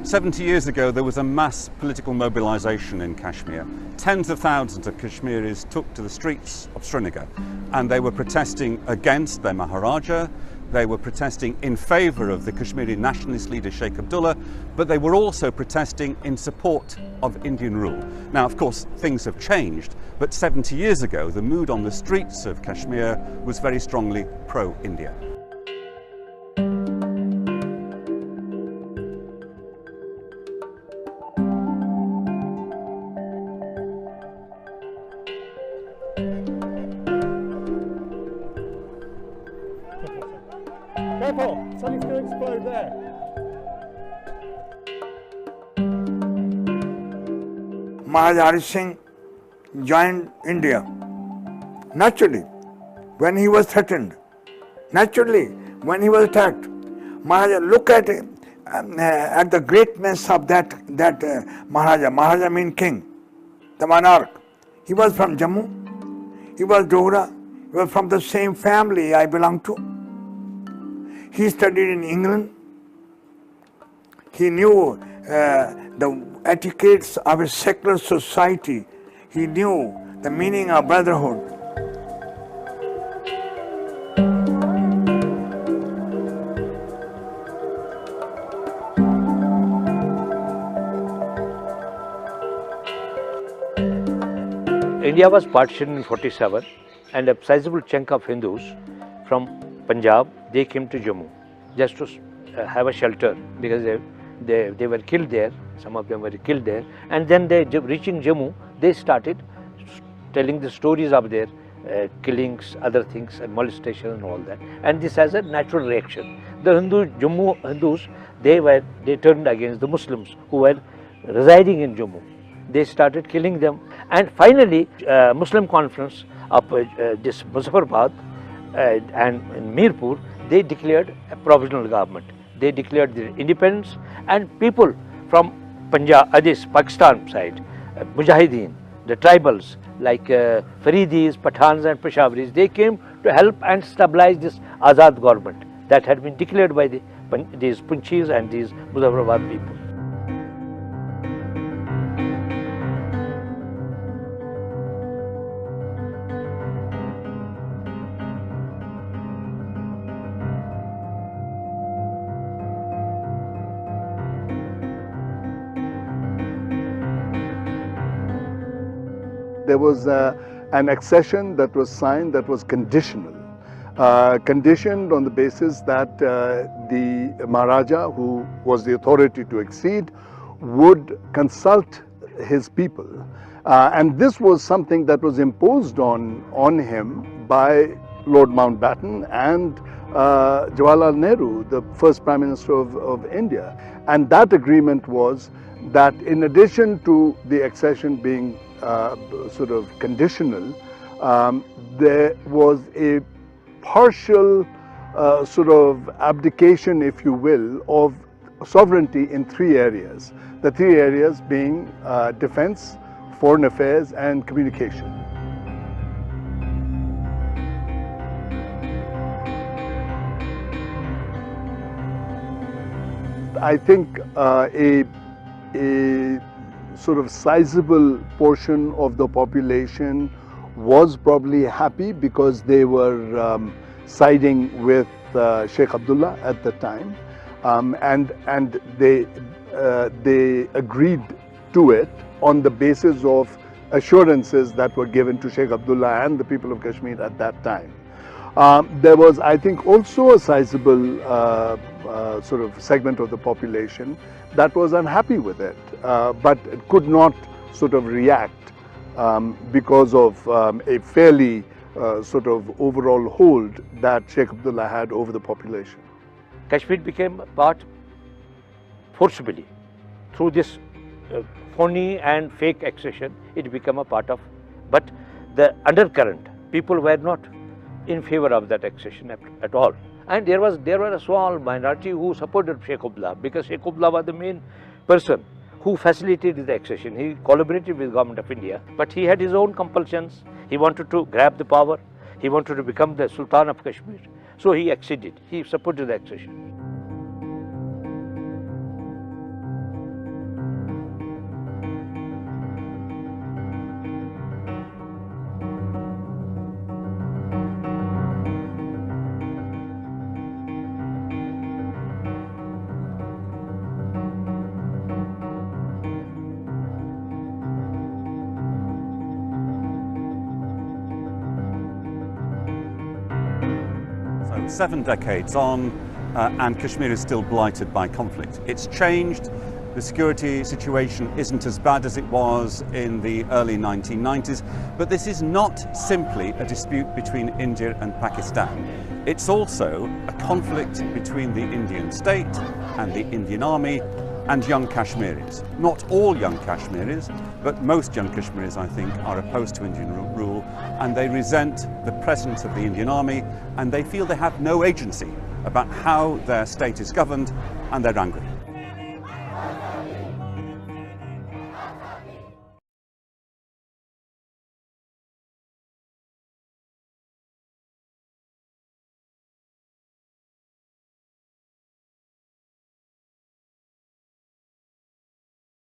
70 years ago, there was a mass political mobilization in Kashmir. Tens of thousands of Kashmiris took to the streets of Srinagar, and they were protesting against their Maharaja. They were protesting in favor of the Kashmiri nationalist leader Sheikh Abdullah, but they were also protesting in support of Indian rule. Now, of course, things have changed, but 70 years ago, the mood on the streets of Kashmir was very strongly pro-India. Careful, something's going to explode there. Maharaja Hari Singh joined India naturally when he was threatened, naturally when he was attacked. Maharaja, look at the greatness of that Maharaja. Maharaja means king, the monarch. He was from Jammu, he was Dogra, he was from the same family I belong to. He studied in England. He knew the etiquettes of a secular society. He knew the meaning of brotherhood. India was partitioned in 47, and a sizable chunk of Hindus from Punjab, they came to Jammu just to have a shelter, because they were killed there. Some of them were killed there, and then reaching Jammu, they started telling the stories of their killings, other things, and molestation and all that. And this has a natural reaction. The Jammu Hindus, they turned against the Muslims who were residing in Jammu. They started killing them, and finally, Muslim conference of this Muzaffarabad and in Mirpur, they declared a provisional government. They declared their independence, and people from Punjab, this Pakistan side, Mujahideen, the tribals like Faridis, Pathans and Peshawaris, they came to help and stabilize this Azad government that had been declared by these Punchis and these Muzaffarabad people. There was an accession that was signed that was conditional, conditioned on the basis that the Maharaja, who was the authority to accede, would consult his people. And this was something that was imposed on him by Lord Mountbatten and Jawaharlal Nehru, the first Prime Minister of India. And that agreement was that in addition to the accession being sort of conditional, there was a partial sort of abdication, if you will, of sovereignty in three areas. The three areas being defense, foreign affairs and communication. I think a sort of sizable portion of the population was probably happy because they were siding with Sheikh Abdullah at the time, and they agreed to it on the basis of assurances that were given to Sheikh Abdullah and the people of Kashmir at that time. There was, I think, also a sizable sort of segment of the population that was unhappy with it, but it could not sort of react because of a fairly sort of overall hold that Sheikh Abdullah had over the population. Kashmir became a part forcibly through this phony and fake accession. It became a part of, but the undercurrent, people were not in favor of that accession at all. And there were a small minority who supported Sheikh Abdullah, because Sheikh Abdullah was the main person who facilitated the accession. He collaborated with the government of India, but he had his own compulsions. He wanted to grab the power. He wanted to become the Sultan of Kashmir. So he acceded. He supported the accession. 7 decades on, and Kashmir is still blighted by conflict. It's changed. The security situation isn't as bad as it was in the early 1990s, but this is not simply a dispute between India and Pakistan. It's also a conflict between the Indian state and the Indian army and young Kashmiris. Not all young Kashmiris, but most young Kashmiris, I think, are opposed to Indian rule, and they resent the presence of the Indian army, and they feel they have no agency about how their state is governed, and they're angry.